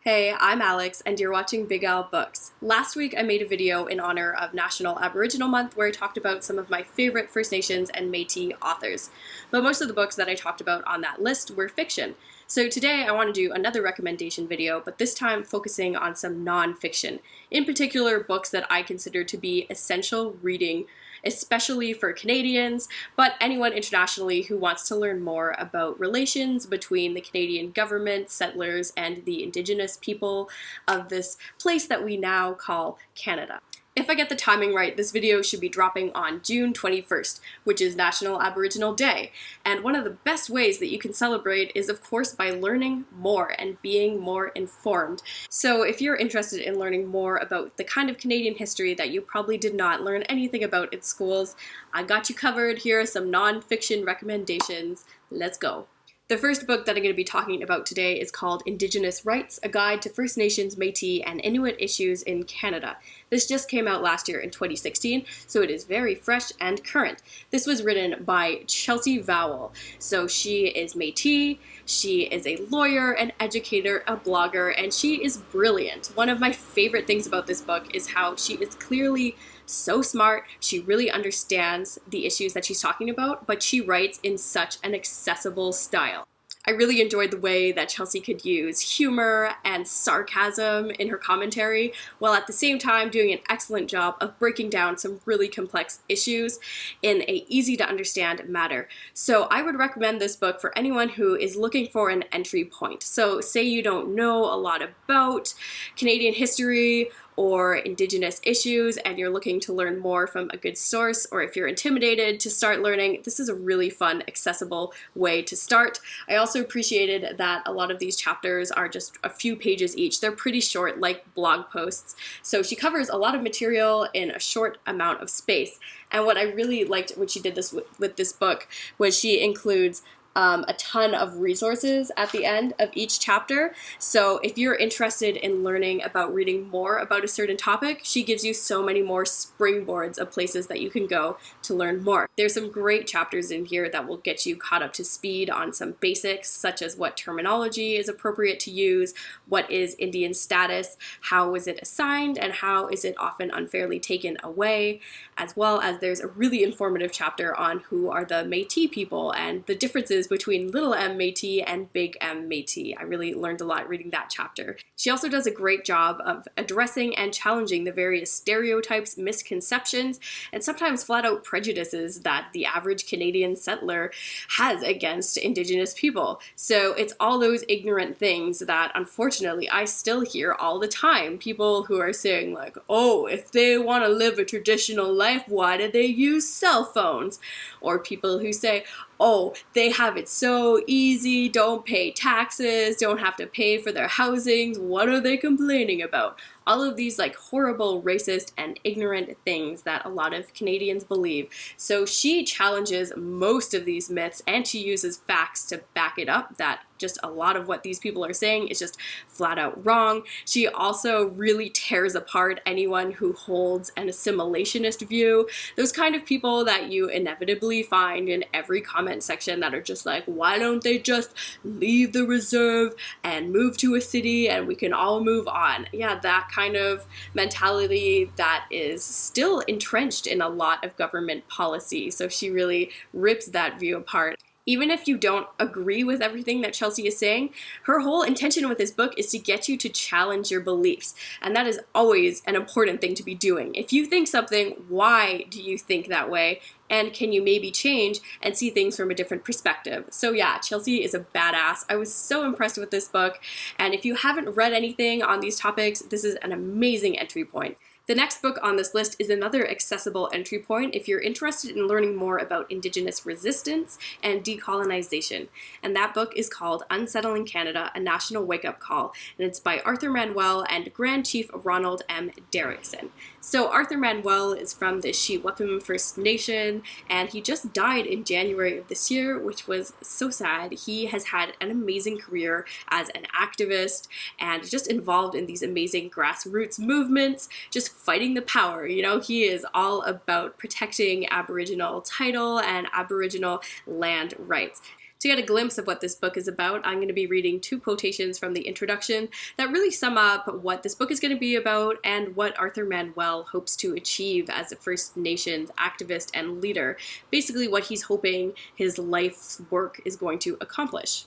Hey, I'm Alex, and you're watching Big Al Books. Last week I made a video in honor of National Aboriginal Month where I talked about some of my favorite First Nations and Métis authors. But most of the books that I talked about on that list were fiction. So today I want to do another recommendation video, but this time focusing on some non-fiction. In particular, books that I consider to be essential reading, especially for Canadians, but anyone internationally who wants to learn more about relations between the Canadian government, settlers, and the Indigenous people of this place that we now call Canada. If I get the timing right, this video should be dropping on June 21st, which is National Aboriginal Day. And one of the best ways that you can celebrate is, of course, by learning more and being more informed. So if you're interested in learning more about the kind of Canadian history that you probably did not learn anything about in schools, I got you covered. Here are some non-fiction recommendations. Let's go. The first book that I'm going to be talking about today is called Indigenous Rights, a guide to First Nations, Métis, and Inuit issues in Canada. This just came out last year in 2016, so it is very fresh and current. This was written by Chelsea Vowel. So she is Métis, she is a lawyer, an educator, a blogger, and she is brilliant. One of my favorite things about this book is how she is clearly so smart. She really understands the issues that she's talking about, but she writes in such an accessible style. I really enjoyed the way that Chelsea could use humor and sarcasm in her commentary, while at the same time doing an excellent job of breaking down some really complex issues in an easy to understand manner. So I would recommend this book for anyone who is looking for an entry point. So say you don't know a lot about Canadian history or Indigenous issues and you're looking to learn more from a good source, or if you're intimidated to start learning, this is a really fun, accessible way to start. I also appreciated that a lot of these chapters are just a few pages each. They're pretty short, like blog posts. So she covers a lot of material in a short amount of space. And what I really liked when she did this with this book was she includes a ton of resources at the end of each chapter. So if you're interested in learning about reading more about a certain topic, she gives you so many more springboards of places that you can go to learn more. There's some great chapters in here that will get you caught up to speed on some basics, such as what terminology is appropriate to use, what is Indian status, how is it assigned, and how is it often unfairly taken away, as well as there's a really informative chapter on who are the Métis people and the differences between little m Métis and big M Métis. I really learned a lot reading that chapter. She also does a great job of addressing and challenging the various stereotypes, misconceptions, and sometimes flat out prejudices that the average Canadian settler has against Indigenous people. So it's all those ignorant things that unfortunately I still hear all the time. People who are saying like, oh, if they want to live a traditional life, why do they use cell phones? Or people who say, oh, they have it so easy, don't pay taxes, don't have to pay for their housings, what are they complaining about? All of these like horrible, racist, and ignorant things that a lot of Canadians believe. So she challenges most of these myths and she uses facts to back it up, that just a lot of what these people are saying is just flat out wrong. She also really tears apart anyone who holds an assimilationist view. Those kind of people that you inevitably find in every comment section that are just like, why don't they just leave the reserve and move to a city and we can all move on? Yeah, that kind of mentality that is still entrenched in a lot of government policy. So she really rips that view apart. Even if you don't agree with everything that Chelsea is saying, her whole intention with this book is to get you to challenge your beliefs. And that is always an important thing to be doing. If you think something, why do you think that way? And can you maybe change and see things from a different perspective? So yeah, Chelsea is a badass. I was so impressed with this book. And if you haven't read anything on these topics, this is an amazing entry point. The next book on this list is another accessible entry point if you're interested in learning more about Indigenous resistance and decolonization. And that book is called Unsettling Canada, a National Wake-Up Call, and it's by Arthur Manuel and Grand Chief Ronald M. Derrickson. So Arthur Manuel is from the Shewakim First Nation, and he just died in January of this year, which was so sad. He has had an amazing career as an activist and just involved in these amazing grassroots movements, just fighting the power. You know, he is all about protecting Aboriginal title and Aboriginal land rights. To get a glimpse of what this book is about, I'm going to be reading 2 quotations from the introduction that really sum up what this book is going to be about and what Arthur Manuel hopes to achieve as a First Nations activist and leader. Basically what he's hoping his life's work is going to accomplish.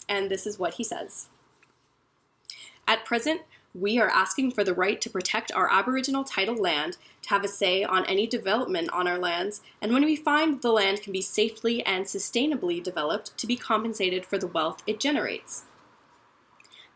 And this is what he says. At present, we are asking for the right to protect our Aboriginal title land, to have a say on any development on our lands, and when we find the land can be safely and sustainably developed, to be compensated for the wealth it generates.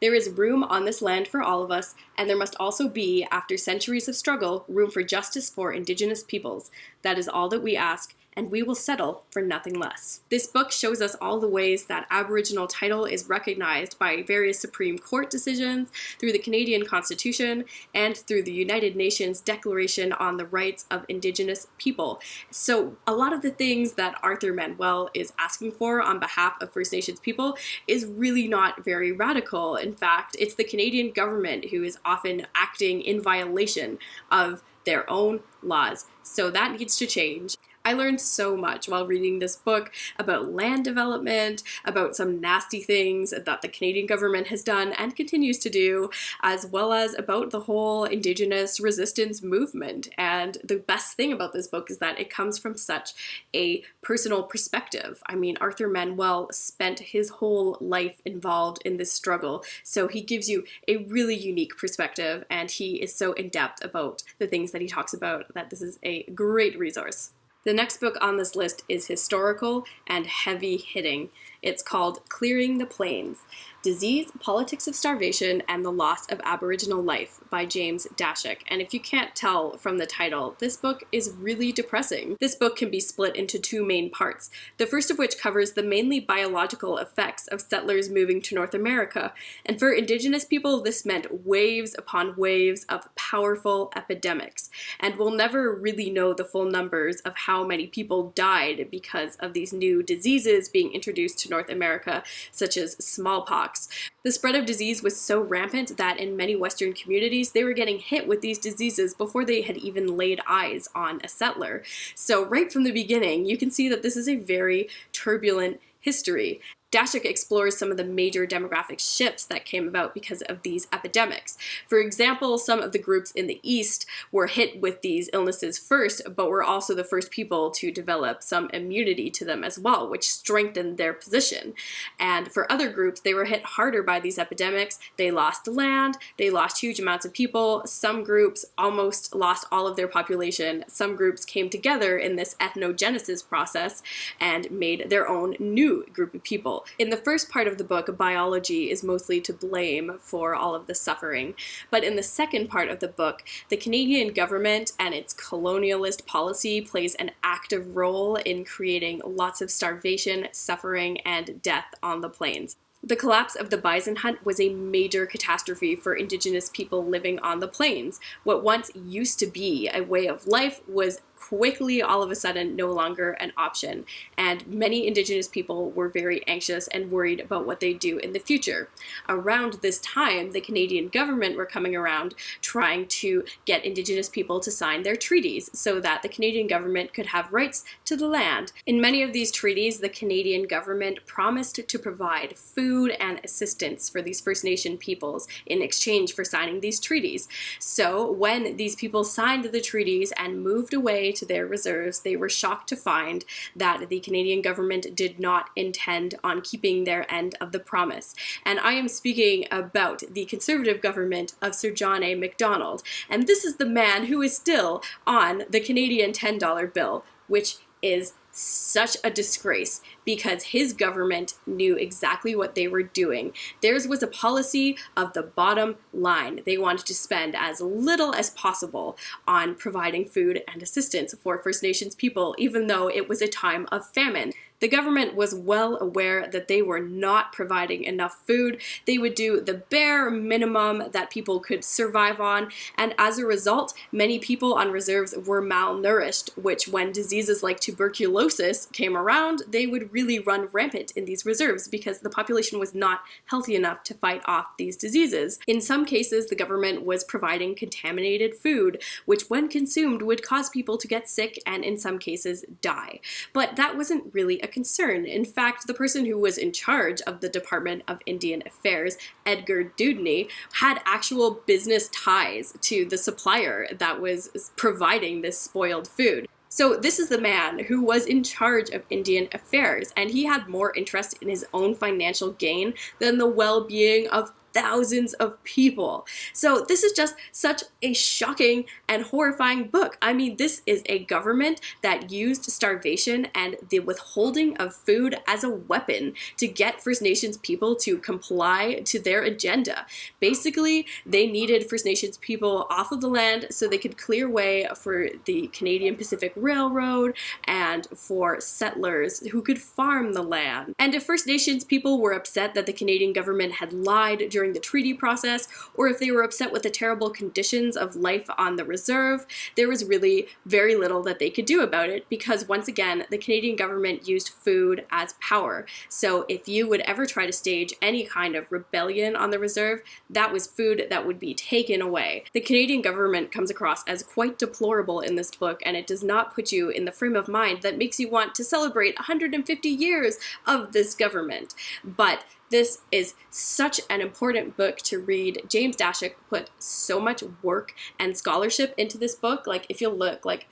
There is room on this land for all of us, and there must also be, after centuries of struggle, room for justice for Indigenous peoples. That is all that we ask, and we will settle for nothing less. This book shows us all the ways that Aboriginal title is recognized by various Supreme Court decisions, through the Canadian Constitution, and through the United Nations Declaration on the Rights of Indigenous People. So a lot of the things that Arthur Manuel is asking for on behalf of First Nations people is really not very radical. In fact, it's the Canadian government who is often acting in violation of their own laws. So that needs to change. I learned so much while reading this book about land development, about some nasty things that the Canadian government has done and continues to do, as well as about the whole Indigenous resistance movement. And the best thing about this book is that it comes from such a personal perspective. I mean, Arthur Manuel spent his whole life involved in this struggle, so he gives you a really unique perspective, and he is so in-depth about the things that he talks about that this is a great resource. The next book on this list is historical and heavy-hitting. It's called Clearing the Plains: Disease, Politics of Starvation, and the Loss of Aboriginal Life by James Daschuk. And if you can't tell from the title, this book is really depressing. This book can be split into 2 main parts, the first of which covers the mainly biological effects of settlers moving to North America. And for Indigenous people, this meant waves upon waves of powerful epidemics. And we'll never really know the full numbers of how many people died because of these new diseases being introduced to North America, such as smallpox. The spread of disease was so rampant that in many Western communities, they were getting hit with these diseases before they had even laid eyes on a settler. So right from the beginning, you can see that this is a very turbulent history. Daschuk explores some of the major demographic shifts that came about because of these epidemics. For example, some of the groups in the East were hit with these illnesses first, but were also the first people to develop some immunity to them as well, which strengthened their position. And for other groups, they were hit harder by these epidemics. They lost land, they lost huge amounts of people. Some groups almost lost all of their population. Some groups came together in this ethnogenesis process and made their own new group of people. In the first part of the book, biology is mostly to blame for all of the suffering. But in the second part of the book, the Canadian government and its colonialist policy plays an active role in creating lots of starvation, suffering, and death on the plains. The collapse of the bison hunt was a major catastrophe for Indigenous people living on the plains. What once used to be a way of life was quickly, all of a sudden, no longer an option, and many Indigenous people were very anxious and worried about what they'd do in the future. Around this time, the Canadian government were coming around trying to get Indigenous people to sign their treaties so that the Canadian government could have rights to the land. In many of these treaties, the Canadian government promised to provide food and assistance for these First Nation peoples in exchange for signing these treaties. So when these people signed the treaties and moved away to their reserves, they were shocked to find that the Canadian government did not intend on keeping their end of the promise. And I am speaking about the Conservative government of Sir John A. Macdonald. And this is the man who is still on the Canadian $10 bill, which is such a disgrace because his government knew exactly what they were doing. Theirs was a policy of the bottom line. They wanted to spend as little as possible on providing food and assistance for First Nations people, even though it was a time of famine. The government was well aware that they were not providing enough food. They would do the bare minimum that people could survive on, and as a result, many people on reserves were malnourished, which when diseases like tuberculosis came around, they would really run rampant in these reserves because the population was not healthy enough to fight off these diseases. In some cases, the government was providing contaminated food, which when consumed would cause people to get sick and in some cases die. But that wasn't really a concern. In fact, the person who was in charge of the Department of Indian Affairs, Edgar Dewdney, had actual business ties to the supplier that was providing this spoiled food. So this is the man who was in charge of Indian affairs, and he had more interest in his own financial gain than the well-being of thousands of people. So this is just such a shocking and horrifying book. I mean, this is a government that used starvation and the withholding of food as a weapon to get First Nations people to comply to their agenda. Basically, they needed First Nations people off of the land so they could clear way for the Canadian Pacific Railroad and for settlers who could farm the land. And if First Nations people were upset that the Canadian government had lied during the treaty process, or if they were upset with the terrible conditions of life on the reserve, there was really very little that they could do about it, because once again, the Canadian government used food as power. So if you would ever try to stage any kind of rebellion on the reserve, that was food that would be taken away. The Canadian government comes across as quite deplorable in this book, and it does not put you in the frame of mind that makes you want to celebrate 150 years of this government. But this is such an important book to read. James Daschuk put so much work and scholarship into this book. Like, if you look, like,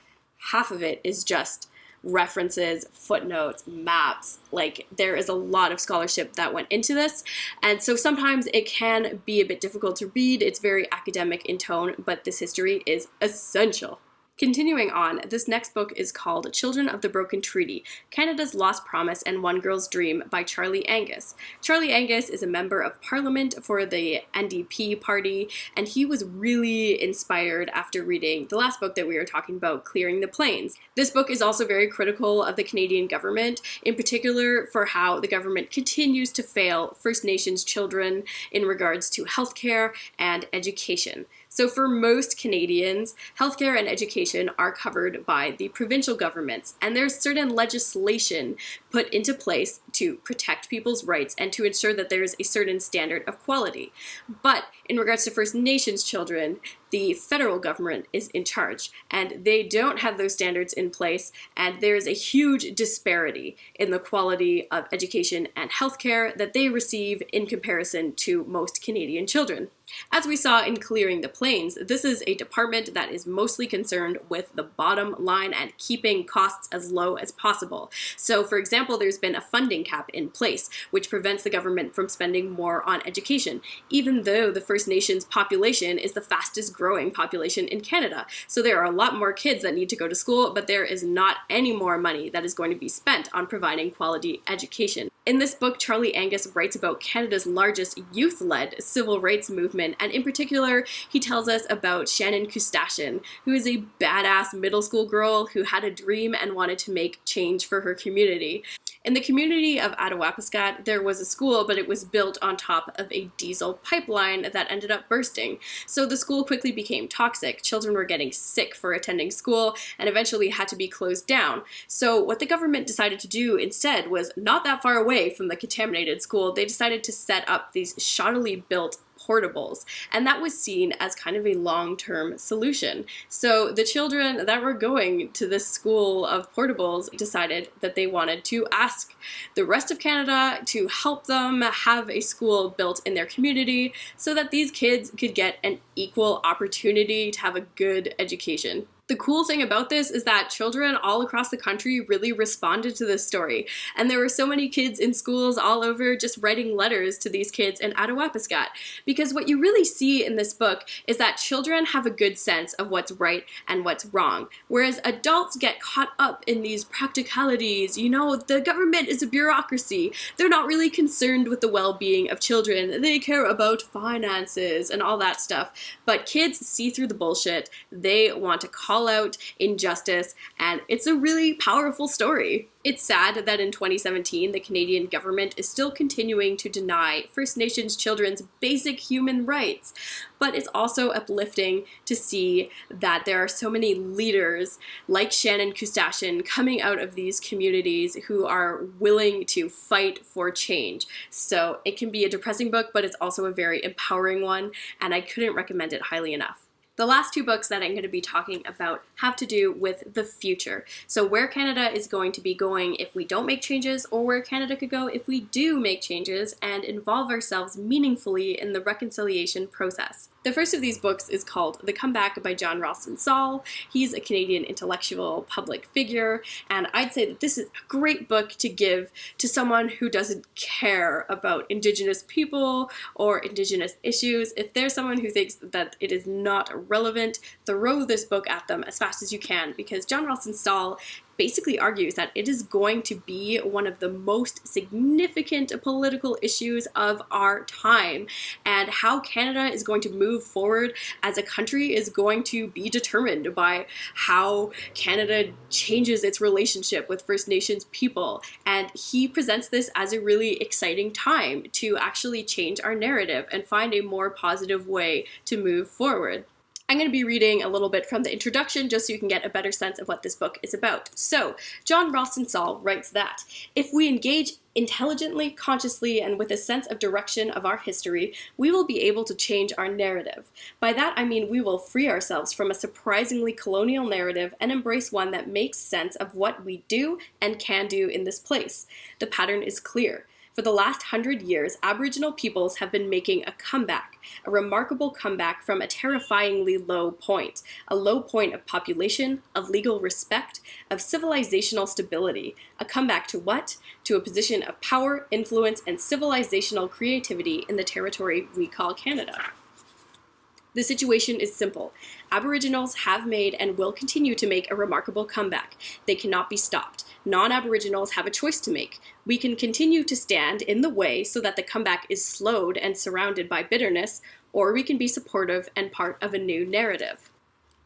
half of it is just references, footnotes, maps. Like, there is a lot of scholarship that went into this. And so sometimes it can be a bit difficult to read. It's very academic in tone, but this history is essential. Continuing on, this next book is called Children of the Broken Treaty, Canada's Lost Promise and One Girl's Dream by Charlie Angus. Charlie Angus is a member of Parliament for the NDP party, and he was really inspired after reading the last book that we were talking about, Clearing the Plains. This book is also very critical of the Canadian government, in particular for how the government continues to fail First Nations children in regards to healthcare and education. So for most Canadians, healthcare and education are covered by the provincial governments, and there's certain legislation put into place to protect people's rights and to ensure that there's a certain standard of quality. But in regards to First Nations children, the federal government is in charge, and they don't have those standards in place, and there's a huge disparity in the quality of education and healthcare that they receive in comparison to most Canadian children. As we saw in Clearing the Plains, this is a department that is mostly concerned with the bottom line and keeping costs as low as possible. So, for example, there's been a funding cap in place, which prevents the government from spending more on education, even though the First Nations population is the fastest growing population in Canada. So there are a lot more kids that need to go to school, but there is not any more money that is going to be spent on providing quality education. In this book, Charlie Angus writes about Canada's largest youth-led civil rights movement, and in particular, he tells us about Shannon Kustashian, who is a badass middle school girl who had a dream and wanted to make change for her community. In the community of Attawapiskat, there was a school, but it was built on top of a diesel pipeline that ended up bursting. So the school quickly became toxic. Children were getting sick for attending school and eventually had to be closed down. So what the government decided to do instead was, not that far away from the contaminated school, they decided to set up these shoddily built portables, and that was seen as kind of a long-term solution. So the children that were going to this school of portables decided that they wanted to ask the rest of Canada to help them have a school built in their community so that these kids could get an equal opportunity to have a good education. The cool thing about this is that children all across the country really responded to this story, and there were so many kids in schools all over just writing letters to these kids in Attawapiskat, because what you really see in this book is that children have a good sense of what's right and what's wrong, whereas adults get caught up in these practicalities. You know, the government is a bureaucracy. They're not really concerned with the well-being of children. They care about finances and all that stuff, but kids see through the bullshit. They want to call out injustice, and it's a really powerful story. It's sad that in 2017, the Canadian government is still continuing to deny First Nations children's basic human rights, but it's also uplifting to see that there are so many leaders like Shannon Kustashian coming out of these communities who are willing to fight for change. So it can be a depressing book, but it's also a very empowering one, and I couldn't recommend it highly enough. The last two books that I'm going to be talking about have to do with the future. So where Canada is going to be going if we don't make changes, or where Canada could go if we do make changes and involve ourselves meaningfully in the reconciliation process. The first of these books is called The Comeback by John Ralston Saul. He's a Canadian intellectual public figure, and I'd say that this is a great book to give to someone who doesn't care about Indigenous people or Indigenous issues. If there's someone who thinks that it is not relevant, throw this book at them as fast as you can, because John Ralston Saul basically argues that it is going to be one of the most significant political issues of our time, and how Canada is going to move forward as a country is going to be determined by how Canada changes its relationship with First Nations people. And he presents this as a really exciting time to actually change our narrative and find a more positive way to move forward. I'm going to be reading a little bit from the introduction just so you can get a better sense of what this book is about. So, John Ralston Saul writes that if we engage intelligently, consciously, and with a sense of direction of our history, we will be able to change our narrative. By that I mean we will free ourselves from a surprisingly colonial narrative and embrace one that makes sense of what we do and can do in this place. The pattern is clear. For the last 100 years, Aboriginal peoples have been making a comeback, a remarkable comeback from a terrifyingly low point, a low point of population, of legal respect, of civilizational stability. A comeback to what? To a position of power, influence, and civilizational creativity in the territory we call Canada. The situation is simple. Aboriginals have made and will continue to make a remarkable comeback. They cannot be stopped. Non-Aboriginals have a choice to make. We can continue to stand in the way so that the comeback is slowed and surrounded by bitterness, or we can be supportive and part of a new narrative.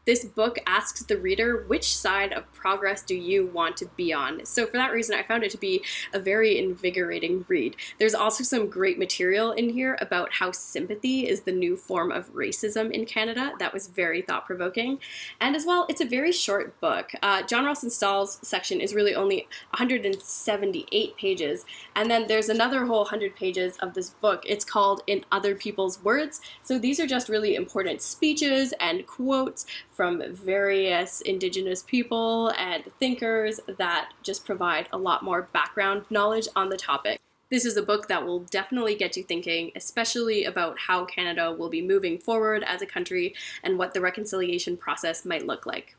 This book asks the reader, which side of progress do you want to be on? So for that reason, I found it to be a very invigorating read. There's also some great material in here about how sympathy is the new form of racism in Canada. That was very thought-provoking. And as well, it's a very short book. John Ralston Saul's section is really only 178 pages. And then there's another whole 100 pages of this book. It's called In Other People's Words. So these are just really important speeches and quotes from various Indigenous people and thinkers that just provide a lot more background knowledge on the topic. This is a book that will definitely get you thinking, especially about how Canada will be moving forward as a country and what the reconciliation process might look like.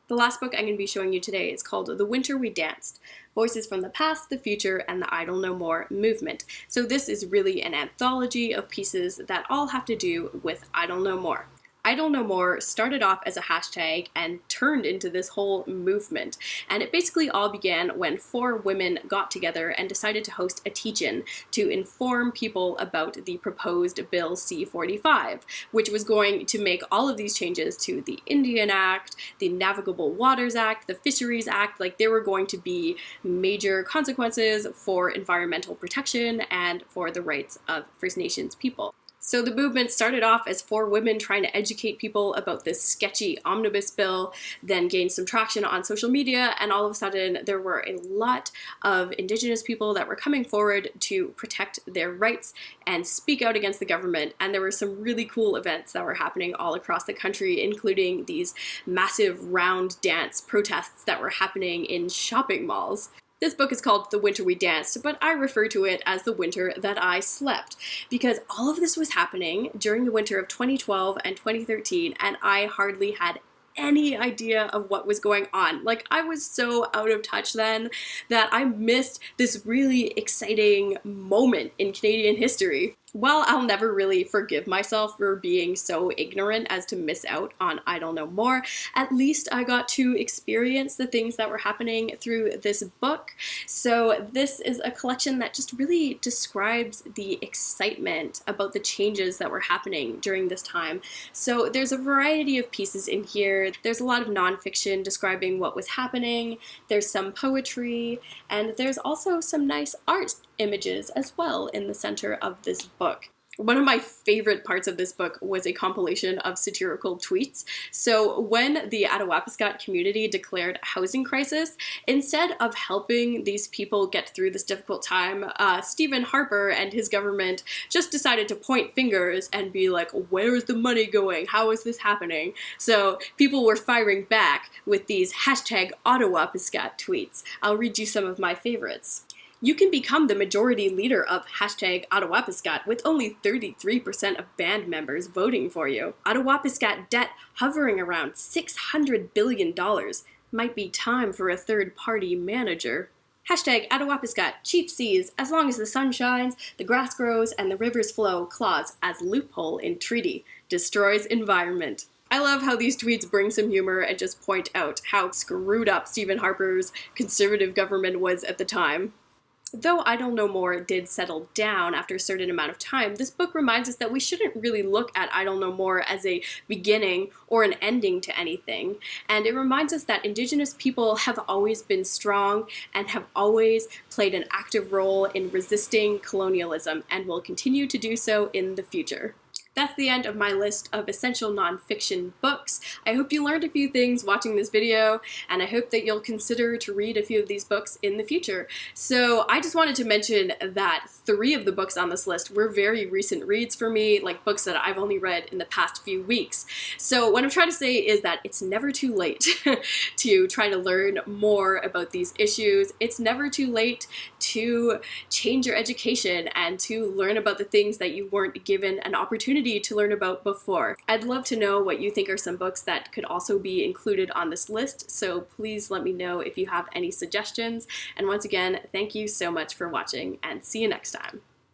The last book I'm going to be showing you today is called The Winter We Danced, Voices from the Past, the Future, and the Idle No More movement. So this is really an anthology of pieces that all have to do with Idle No More. Idle No More started off as a hashtag and turned into this whole movement. And it basically all began when 4 women got together and decided to host a teach-in to inform people about the proposed Bill C-45, which was going to make all of these changes to the Indian Act, the Navigable Waters Act, the Fisheries Act. Like, there were going to be major consequences for environmental protection and for the rights of First Nations people. So the movement started off as 4 women trying to educate people about this sketchy omnibus bill, then gained some traction on social media, and all of a sudden there were a lot of Indigenous people that were coming forward to protect their rights and speak out against the government. And there were some really cool events that were happening all across the country, including these massive round dance protests that were happening in shopping malls. This book is called The Winter We Danced, but I refer to it as The Winter That I Slept, because all of this was happening during the winter of 2012 and 2013, and I hardly had any idea of what was going on. Like, I was so out of touch then that I missed this really exciting moment in Canadian history. While I'll never really forgive myself for being so ignorant as to miss out on Idle No More, at least I got to experience the things that were happening through this book. So this is a collection that just really describes the excitement about the changes that were happening during this time. So there's a variety of pieces in here. There's a lot of nonfiction describing what was happening. There's some poetry, and there's also some nice art images as well in the center of this book. One of my favorite parts of this book was a compilation of satirical tweets. So when the Attawapiskat community declared a housing crisis, instead of helping these people get through this difficult time, Stephen Harper and his government just decided to point fingers and be like, where is the money going? How is this happening? So people were firing back with these #Attawapiskat tweets. I'll read you some of my favorites. You can become the majority leader of #Attawapiskat with only 33% of band members voting for you. Attawapiskat debt hovering around $600 billion. Might be time for a third-party manager. #Attawapiskat chief sees, as long as the sun shines, the grass grows, and the rivers flow, clause as loophole in treaty. Destroys environment. I love how these tweets bring some humor and just point out how screwed up Stephen Harper's conservative government was at the time. Though I Don't Know More did settle down after a certain amount of time, this book reminds us that we shouldn't really look at I Don't Know More as a beginning or an ending to anything. And it reminds us that Indigenous people have always been strong and have always played an active role in resisting colonialism and will continue to do so in the future. That's the end of my list of essential nonfiction books. I hope you learned a few things watching this video, and I hope that you'll consider to read a few of these books in the future. So I just wanted to mention that 3 of the books on this list were very recent reads for me, like books that I've only read in the past few weeks. So what I'm trying to say is that it's never too late to try to learn more about these issues. It's never too late to change your education and to learn about the things that you weren't given an opportunity to learn about before. I'd love to know what you think are some books that could also be included on this list, so please let me know if you have any suggestions. And once again, thank you so much for watching, and see you next time.